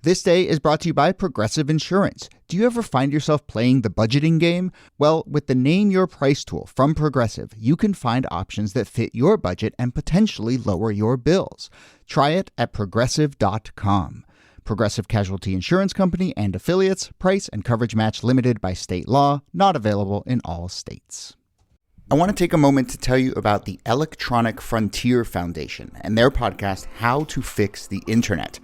This day is brought to you by Progressive Insurance. Do you ever find yourself playing the budgeting game? Well, with the Name Your Price tool from Progressive, you can find options that fit your budget and potentially lower your bills. Try it at Progressive.com. Progressive Casualty Insurance Company and affiliates. Price and coverage match limited by state law. Not available in all states. I want to take a moment to tell you about the Electronic Frontier Foundation and their podcast, How to Fix the Internet.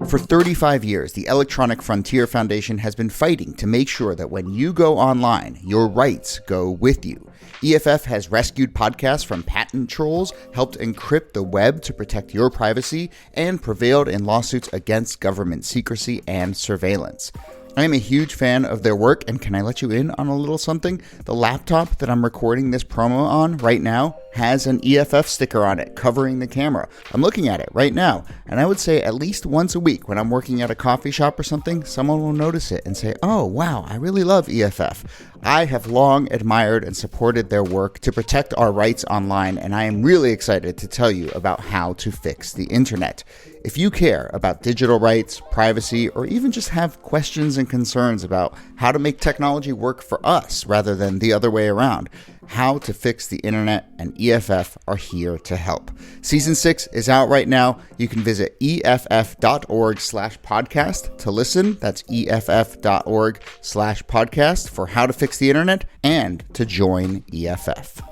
For 35 years, the Electronic Frontier Foundation has been fighting to make sure that when you go online, your rights go with you. EFF has rescued podcasts from patent trolls, helped encrypt the web to protect your privacy, and prevailed in lawsuits against government secrecy and surveillance. I am a huge fan of their work, and can I let you in on a little something? The laptop that I'm recording this promo on right now has an EFF sticker on it covering the camera. I'm looking at it right now, and I would say at least once a week when I'm working at a coffee shop or something, someone will notice it and say, "Oh, wow, I really love EFF." I have long admired and supported their work to protect our rights online, and I am really excited to tell you about how to fix the internet. If you care about digital rights, privacy, or even just have questions and concerns about how to make technology work for us rather than the other way around, How to Fix the Internet and EFF are here to help. Season 6 is out right now. You can visit EFF.org/podcast to listen. That's EFF.org/podcast for How to Fix the Internet and to join EFF.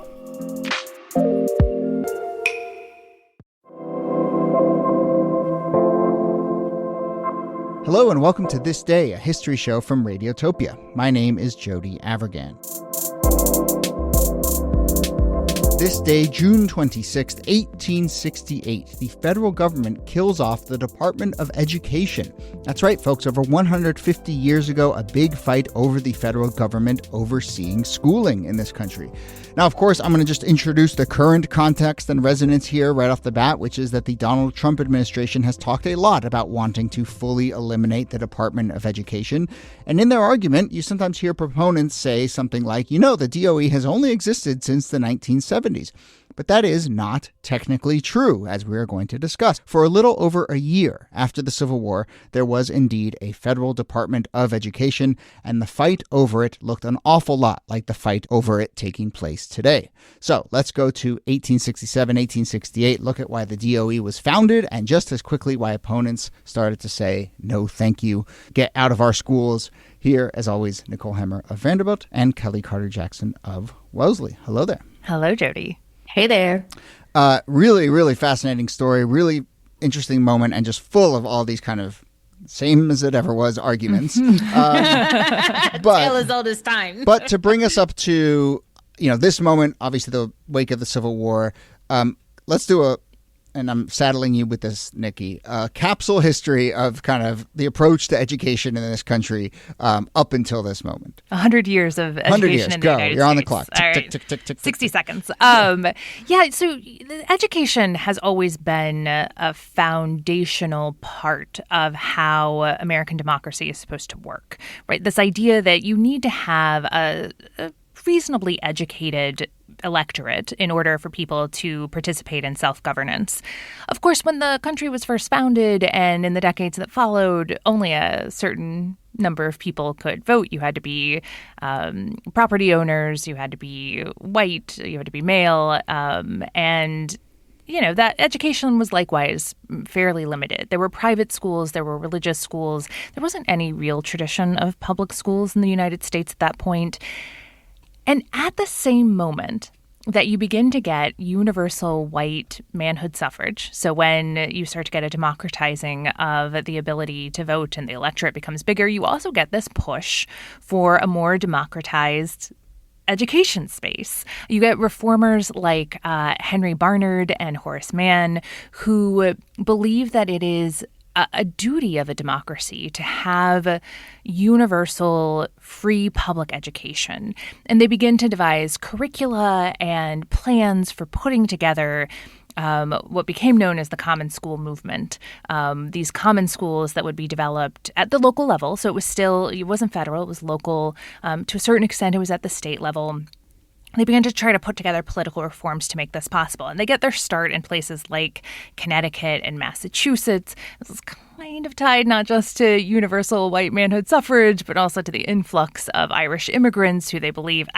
Hello and welcome to This Day, a history show from Radiotopia. My name is Jody Avirgan. This day, June 26, 1868, the federal government kills off the Department of Education. That's right, folks. Over 150 years ago, a big fight over the federal government overseeing schooling in this country. Now, of course, I'm going to just introduce the current context and resonance here right off the bat, which is that the Donald Trump administration has talked a lot about wanting to fully eliminate the Department of Education. And in their argument, you sometimes hear proponents say something like, the DOE has only existed since the 1970s. But that is not technically true, as we are going to discuss. For a little over a year after the Civil War, there was indeed a federal Department of Education, and the fight over it looked an awful lot like the fight over it taking place today. So let's go to 1867, 1868, look at why the DOE was founded, and just as quickly why opponents started to say, no thank you, get out of our schools. Here, as always, Nicole Hemmer of Vanderbilt and Kellie Carter-Jackson of Wellesley. Hello there. Hello, Jody. Hey there. Really, really fascinating story, really interesting moment, and just full of all these kind of same as it ever was arguments. Tale as old as time. But to bring us up to, this moment, obviously the wake of the Civil War, let's do and I'm saddling you with this, Nikki, capsule history of kind of the approach to education in this country up until this moment. 100 years of education in the United States. You're on the clock. All right. Tick, 60 seconds. So education has always been a foundational part of how American democracy is supposed to work, right? This idea that you need to have a reasonably educated electorate in order for people to participate in self-governance. Of course, when the country was first founded and in the decades that followed, only a certain number of people could vote. You had to be property owners, you had to be white, you had to be male, and that education was likewise fairly limited. There were private schools, there were religious schools. There wasn't any real tradition of public schools in the United States at that point. And at the same moment that you begin to get universal white manhood suffrage, so when you start to get a democratizing of the ability to vote and the electorate becomes bigger, you also get this push for a more democratized education space. You get reformers like Henry Barnard and Horace Mann who believe that it is a duty of a democracy to have universal, free public education. And they begin to devise curricula and plans for putting together what became known as the Common School movement. These common schools that would be developed at the local level. So it wasn't federal, it was local. To a certain extent, it was at the state level. they began to try to put together political reforms to make this possible. And they get their start in places like Connecticut and Massachusetts. This is kind of tied not just to universal white manhood suffrage, but also to the influx of Irish immigrants who they believe,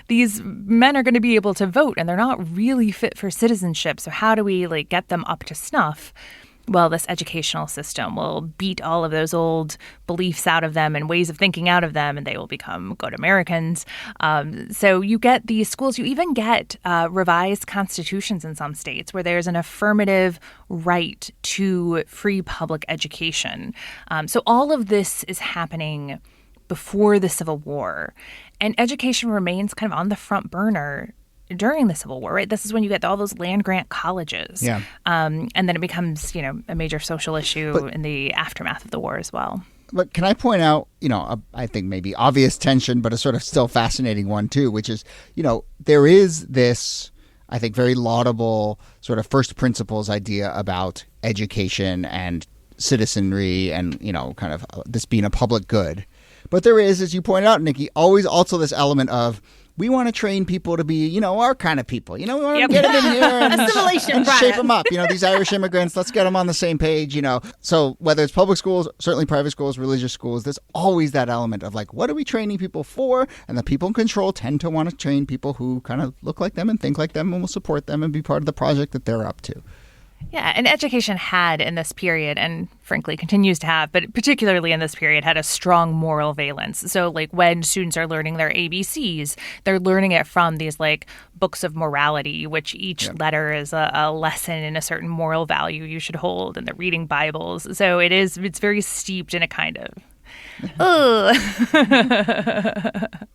these men are going to be able to vote and they're not really fit for citizenship. So how do we get them up to snuff? Well, this educational system will beat all of those old beliefs out of them and ways of thinking out of them, and they will become good Americans. So you get these schools. You even get revised constitutions in some states where there's an affirmative right to free public education. So all of this is happening before the Civil War, and education remains kind of on the front burner during the Civil War, right? This is when you get all those land-grant colleges. Yeah. And then it becomes, a major social issue in the aftermath of the war as well. But can I point out, I think maybe obvious tension, but a sort of still fascinating one too, which is, there is this, I think, very laudable sort of first principles idea about education and citizenry and, kind of this being a public good. But there is, as you pointed out, Nikki, always also this element of, we want to train people to be, our kind of people. We want to get them in here and shape them up. These Irish immigrants, let's get them on the same page, So whether it's public schools, certainly private schools, religious schools, there's always that element of what are we training people for? And the people in control tend to want to train people who kind of look like them and think like them and will support them and be part of the project that they're up to. Yeah, and education had in this period, and frankly continues to have, but particularly in this period, had a strong moral valence. So when students are learning their ABCs, they're learning it from these books of morality, which each letter is a lesson in a certain moral value you should hold, and they're reading Bibles. So it's very steeped in a kind of...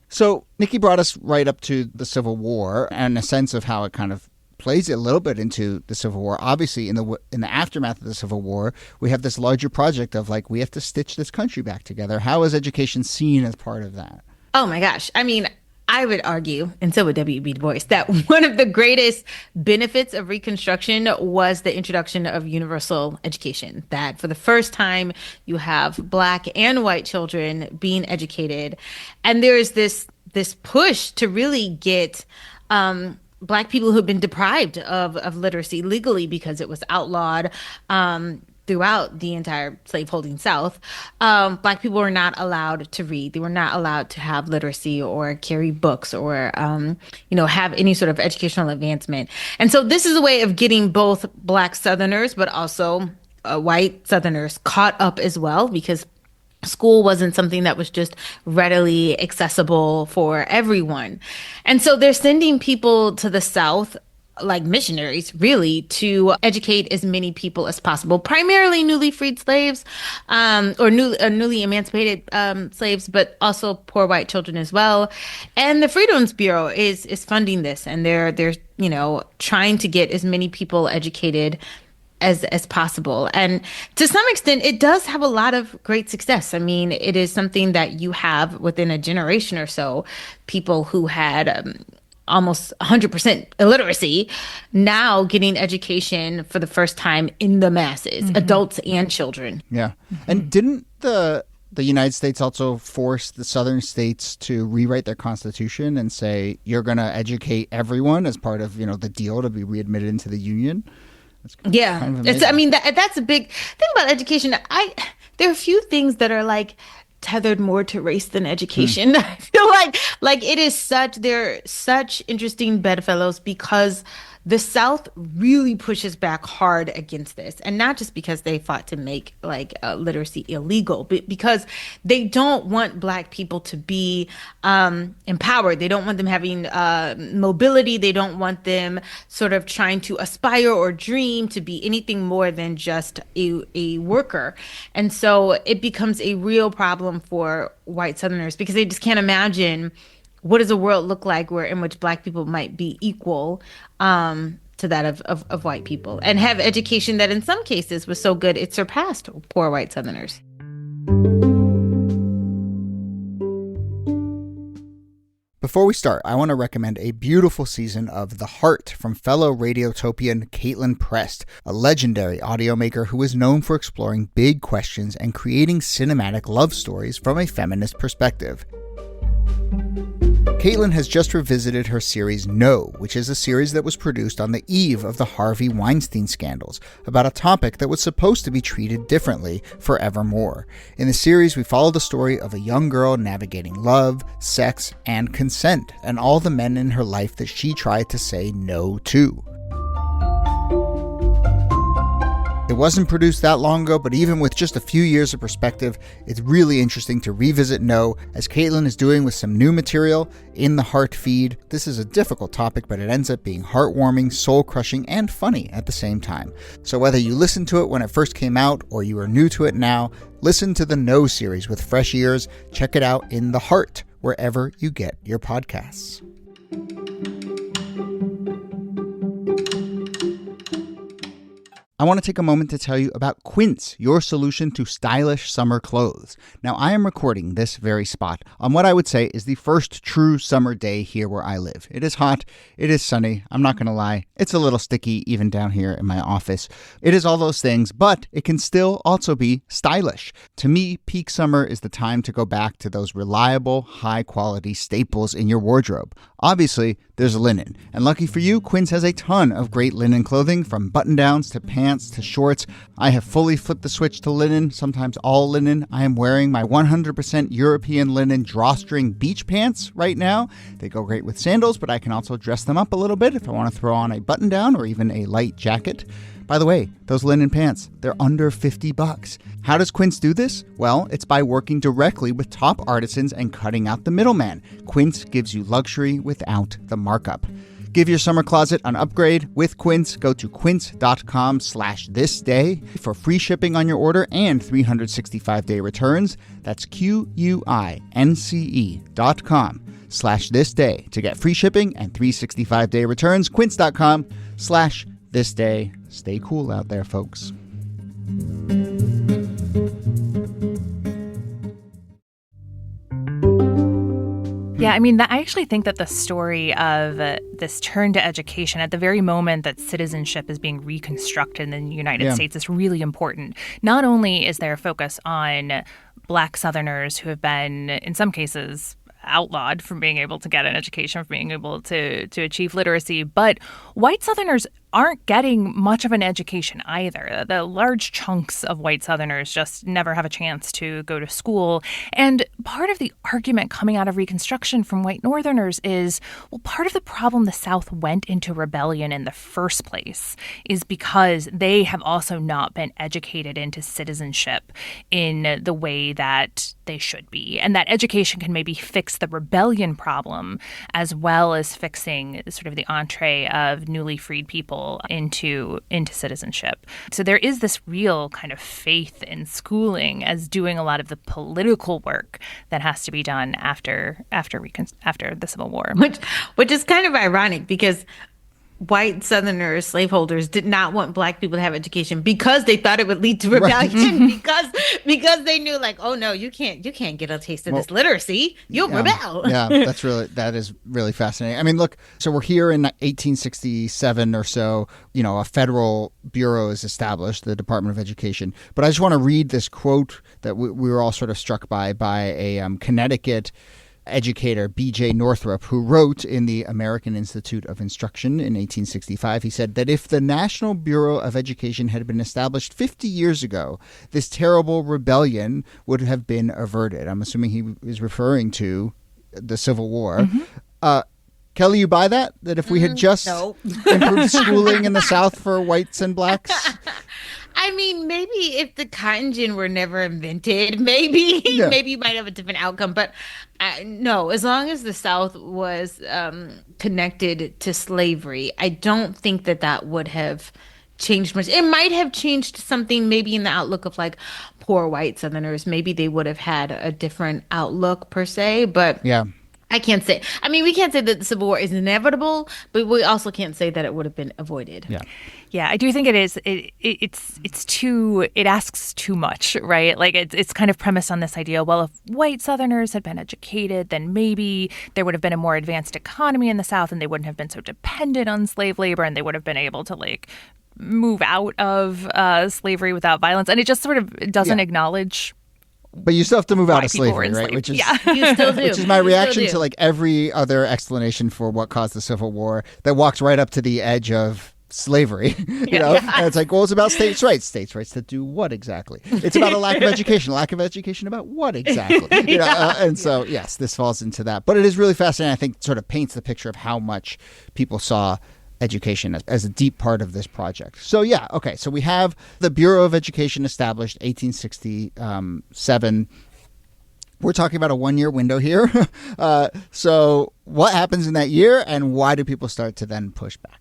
So Nikki brought us right up to the Civil War and a sense of how it kind of plays a little bit into the Civil War. Obviously, in the aftermath of the Civil War, we have this larger project of we have to stitch this country back together. How is education seen as part of that? Oh my gosh. I mean, I would argue, and so would W.B. Du Bois, that one of the greatest benefits of Reconstruction was the introduction of universal education. That for the first time, you have Black and white children being educated. And there is this push to really get Black people who have been deprived of literacy legally because it was outlawed throughout the entire slaveholding South. Black people were not allowed to read. They were not allowed to have literacy or carry books or, have any sort of educational advancement. And so this is a way of getting both Black Southerners, but also white Southerners caught up as well, because school wasn't something that was just readily accessible for everyone. And so they're sending people to the South, like missionaries, really, to educate as many people as possible, primarily newly freed slaves or newly emancipated slaves, but also poor white children as well. And the Freedoms Bureau is funding this, and they're trying to get as many people educated as possible. And to some extent, it does have a lot of great success. I mean, it is something that you have within a generation or so, people who had almost 100% illiteracy now getting education for the first time in the masses, adults and children. Yeah. And didn't the United States also force the southern states to rewrite their constitution and say, you're going to educate everyone as part of, the deal to be readmitted into the Union? Yeah, that's a big thing about education. There are a few things that are tethered more to race than education. I feel like it is they're such interesting bedfellows because the South really pushes back hard against this. And not just because they fought to make literacy illegal, but because they don't want Black people to be empowered. They don't want them having mobility. They don't want them sort of trying to aspire or dream to be anything more than just a worker. And so it becomes a real problem for white Southerners because they just can't imagine what does a world look like in which Black people might be equal to that of white people and have education that in some cases was so good it surpassed poor white Southerners. Before we start, I want to recommend a beautiful season of The Heart from fellow Radiotopian Caitlin Prest, a legendary audio maker who is known for exploring big questions and creating cinematic love stories from a feminist perspective. Caitlin has just revisited her series No, which is a series that was produced on the eve of the Harvey Weinstein scandals, about a topic that was supposed to be treated differently forevermore. In the series, we follow the story of a young girl navigating love, sex, and consent, and all the men in her life that she tried to say no to. It wasn't produced that long ago, but even with just a few years of perspective, it's really interesting to revisit No, as Caitlin is doing with some new material in the Heart feed. This is a difficult topic, but it ends up being heartwarming, soul-crushing, and funny at the same time. So whether you listened to it when it first came out or you are new to it now, listen to the No series with fresh ears. Check it out in the Heart, wherever you get your podcasts. I want to take a moment to tell you about Quince, your solution to stylish summer clothes. Now, I am recording this very spot on what I would say is the first true summer day here where I live. It is hot. It is sunny. I'm not going to lie. It's a little sticky even down here in my office. It is all those things, but it can still also be stylish. To me, peak summer is the time to go back to those reliable, high-quality staples in your wardrobe. Obviously, there's linen. And lucky for you, Quince has a ton of great linen clothing, from button-downs to pants to shorts. I have fully flipped the switch to linen, sometimes all linen. I am wearing my 100% European linen drawstring beach pants right now. They go great with sandals, but I can also dress them up a little bit if I want to throw on a button-down or even a light jacket. By the way, those linen pants, they're under $50. How does Quince do this? Well, it's by working directly with top artisans and cutting out the middleman. Quince gives you luxury without the markup. Give your summer closet an upgrade with Quince. Go to quince.com/thisday for free shipping on your order and 365-day returns. That's QUINCE.com/thisday to get free shipping and 365-day returns. Quince.com/thisday. Stay cool out there, folks. Yeah, I mean, I actually think that the story of this turn to education at the very moment that citizenship is being reconstructed in the United States is really important. Not only is there a focus on Black Southerners who have been, in some cases, outlawed from being able to get an education, from being able to achieve literacy, but white Southerners aren't getting much of an education either. The large chunks of white Southerners just never have a chance to go to school. And part of the argument coming out of Reconstruction from white Northerners is, well, part of the problem the South went into rebellion in the first place is because they have also not been educated into citizenship in the way that they should be. And that education can maybe fix the rebellion problem as well as fixing sort of the entree of newly freed people into citizenship. So there is this real kind of faith in schooling as doing a lot of the political work that has to be done after the Civil War. Which is kind of ironic because white Southerners, slaveholders, did not want Black people to have education because they thought it would lead to rebellion. Right. because they knew, like, oh no, you can't get a taste of this literacy. You'll rebel. Yeah, that is really fascinating. I mean, look, so we're here in 1867 or so. You know, a federal bureau is established, the Department of Education. But I just want to read this quote that we were all sort of struck by a Connecticut educator, B.J. Northrup, who wrote in the American Institute of Instruction in 1865. He said that if the National Bureau of Education had been established 50 years ago, this terrible rebellion would have been averted. I'm assuming he is referring to the Civil War. Mm-hmm. Kellie, you buy that? That if we had just improved schooling in the South for whites and blacks? I mean, maybe if the cotton gin were never invented, maybe you might have a different outcome. But no, as long as the South was connected to slavery, I don't think that would have changed much. It might have changed something maybe in the outlook of like poor white Southerners. Maybe they would have had a different outlook per se. But yeah. I can't say. I mean, we can't say that the Civil War is inevitable, but we also can't say that it would have been avoided. Yeah, I do think it is. It's too. It asks too much, right? Like it's kind of premised on this idea. Well, if white Southerners had been educated, then maybe there would have been a more advanced economy in the South, and they wouldn't have been so dependent on slave labor, and they would have been able to like move out of slavery without violence. And it just sort of doesn't acknowledge But you still have to move out of people were slavery, right? enslaved. Which is You still do. which is my You still reaction do. to like every other explanation for what caused the Civil War that walks right up to the edge of slavery. You know, and it's like, well, it's about states' rights. States' rights to do what exactly? It's about a lack of education. Lack of education about what exactly? You know, and so yes, this falls into that. But it is really fascinating. I think sort of paints the picture of how much people saw education as a deep part of this project. So yeah, okay. So we have the Bureau of Education established 1867. We're talking about a 1-year window here. So what happens in that year, and why do people start to then push back?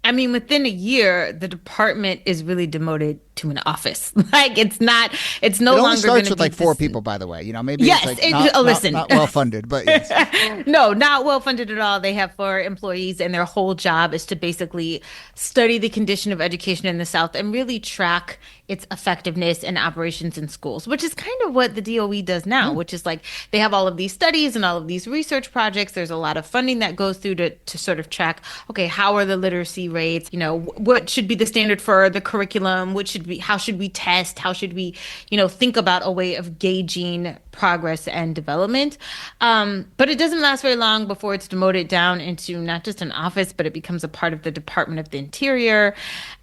I mean, within a year, the department is really demoted to an office. Like it's no It longer only starts gonna with be like 4 this- people, by the way. You know, maybe Yes, it's like listen. not well funded, but yes. No, not well funded at all. They have 4 employees, and their whole job is to basically study the condition of education in the South and really track its effectiveness and operations in schools, which is kind of what the DOE does now, which is like they have all of these studies and all of these research projects. There's a lot of funding that goes through to sort of track, okay, how are the literacy rates? You know, what should be the standard for the curriculum? How should we test? How should we, think about a way of gauging progress and development? But it doesn't last very long before it's demoted down into not just an office, but it becomes a part of the Department of the Interior.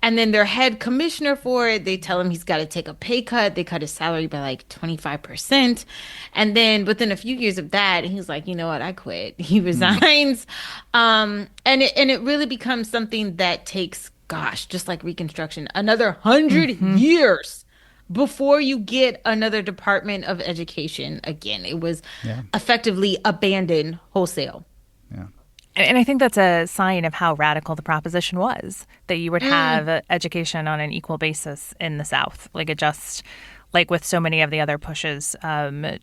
And then their head commissioner for it, they tell him he's got to take a pay cut. They cut his salary by like 25%. And then within a few years of that, he's like, you know what, I quit. He resigns. And it really becomes something that takes, gosh, just like Reconstruction, another 100 years before you get another Department of Education again. It was effectively abandoned wholesale. Yeah. And I think that's a sign of how radical the proposition was, that you would have education on an equal basis in the South. Like it just, like with so many of the other pushes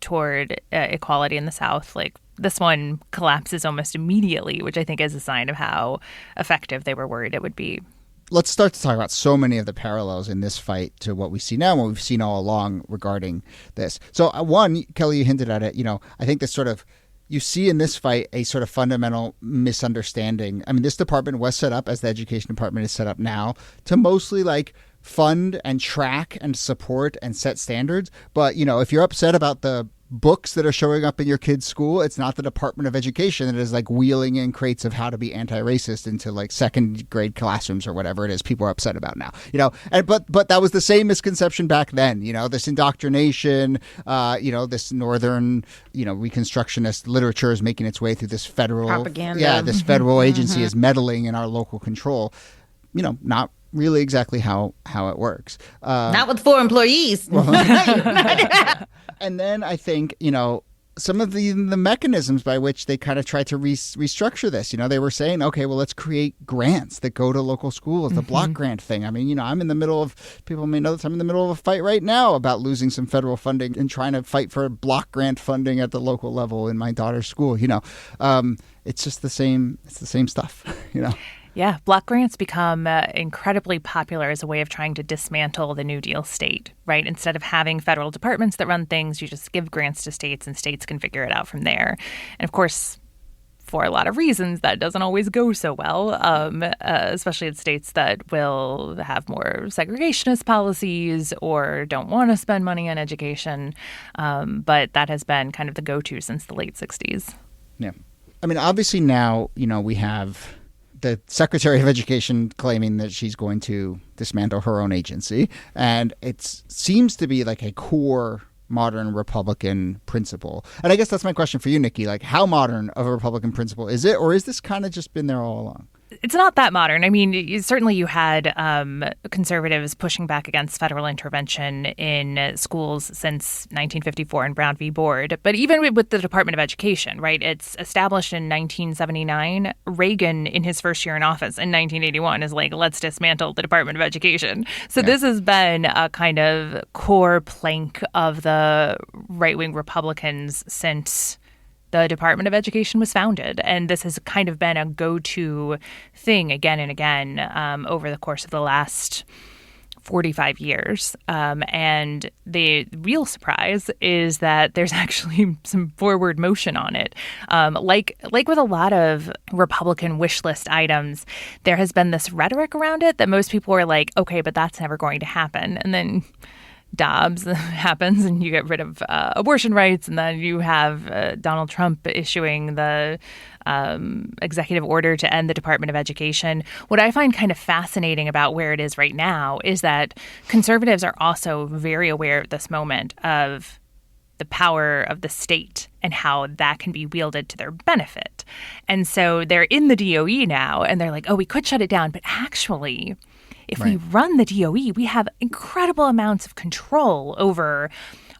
toward equality in the South, like this one collapses almost immediately, which I think is a sign of how effective they were worried it would be. Let's start to talk about so many of the parallels in this fight to what we see now and what we've seen all along regarding this. So one, Kellie, you hinted at it, I think this sort of, you see in this fight a sort of fundamental misunderstanding. I mean, this department was set up as the education department is set up now to mostly like fund and track and support and set standards. But, if you're upset about the books that are showing up in your kid's school, it's not the Department of Education that is like wheeling in crates of how to be anti-racist into like second grade classrooms or whatever it is people are upset about now, but that was the same misconception back then, this indoctrination, this northern, Reconstructionist literature is making its way through this federal propaganda. Yeah, this federal agency is meddling in our local control, not really exactly how it works. Not with 4 employees. And then I think, some of the mechanisms by which they kind of tried to restructure this, they were saying, okay, well, let's create grants that go to local schools, the block grant thing. I mean, I'm in the middle of, people may know this, I'm in the middle of a fight right now about losing some federal funding and trying to fight for block grant funding at the local level in my daughter's school. It's just the same stuff, Yeah, block grants become incredibly popular as a way of trying to dismantle the New Deal state, right? Instead of having federal departments that run things, you just give grants to states and states can figure it out from there. And of course, for a lot of reasons, that doesn't always go so well, especially in states that will have more segregationist policies or don't want to spend money on education. But that has been kind of the go-to since the late 60s. Yeah. I mean, obviously now, we have the Secretary of Education claiming that she's going to dismantle her own agency. And it seems to be like a core modern Republican principle. And I guess that's my question for you, NIki. Like, how modern of a Republican principle is it? Or is this kind of just been there all along? It's not that modern. I mean, certainly you had conservatives pushing back against federal intervention in schools since 1954 in Brown v. Board. But even with the Department of Education, right, it's established in 1979. Reagan, in his first year in office in 1981, is like, let's dismantle the Department of Education. So this has been a kind of core plank of the right-wing Republicans since the Department of Education was founded. And this has kind of been a go-to thing again and again over the course of the last 45 years. And the real surprise is that there's actually some forward motion on it. Like with a lot of Republican wish list items, there has been this rhetoric around it that most people are like, okay, but that's never going to happen. And then Dobbs happens and you get rid of abortion rights, and then you have Donald Trump issuing the executive order to end the Department of Education. What I find kind of fascinating about where it is right now is that conservatives are also very aware at this moment of the power of the state and how that can be wielded to their benefit. And so they're in the DOE now, and they're like, oh, we could shut it down, but actually, if we run the DOE, we have incredible amounts of control over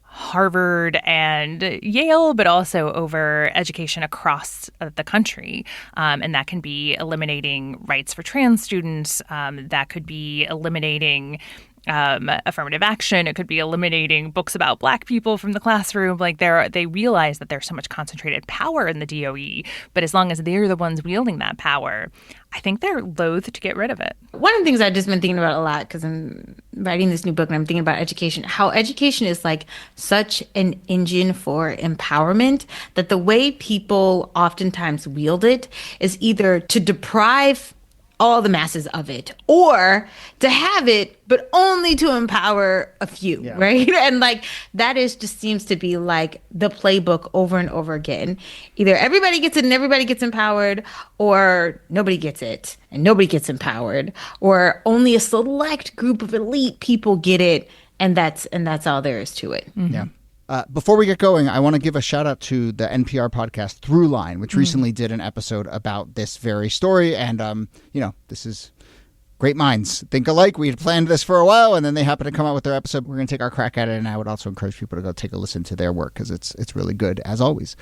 Harvard and Yale, but also over education across the country. And that can be eliminating rights for trans students. That could be eliminating affirmative action. It could be eliminating books about Black people from the classroom. Like they realize that there's so much concentrated power in the DOE, but as long as they're the ones wielding that power, I think they're loath to get rid of it. One of the things I've just been thinking about a lot, because I'm writing this new book and I'm thinking about education, how education is like such an engine for empowerment, that the way people oftentimes wield it is either to deprive all the masses of it, or to have it, but only to empower a few, right? And like that is just seems to be like the playbook over and over again. Either everybody gets it and everybody gets empowered, or nobody gets it and nobody gets empowered, or only a select group of elite people get it, and that's all there is to it. Mm-hmm. Yeah. Before we get going, I want to give a shout out to the NPR podcast Throughline, which recently did an episode about this very story. And, this is great minds think alike. We had planned this for a while, and then they happened to come out with their episode. We're going to take our crack at it. And I would also encourage people to go take a listen to their work because it's really good, as always.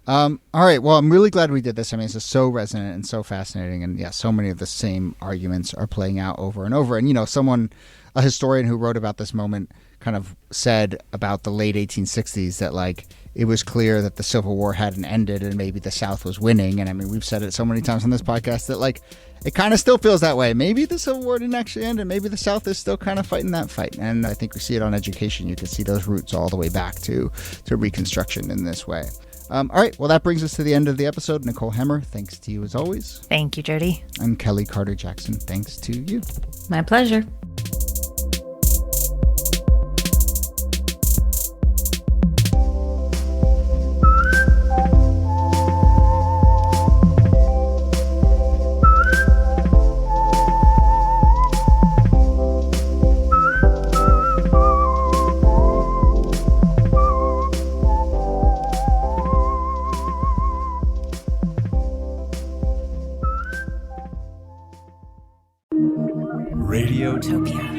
All right. Well, I'm really glad we did this. I mean, it's just so resonant and so fascinating. And yeah, so many of the same arguments are playing out over and over. And, a historian who wrote about this moment kind of said about the late 1860s that like it was clear that the Civil War hadn't ended and maybe the South was winning. And I mean, we've said it so many times on this podcast that like it kind of still feels that way. Maybe the Civil War didn't actually end, and maybe the South is still kind of fighting that fight. And I think we see it on education. You can see those roots all the way back to Reconstruction in this way. All right. Well, that brings us to the end of the episode. Nicole Hemmer, thanks to you as always. Thank you, Jody. And Kellie Carter Jackson, thanks to you. My pleasure. Radiotopia.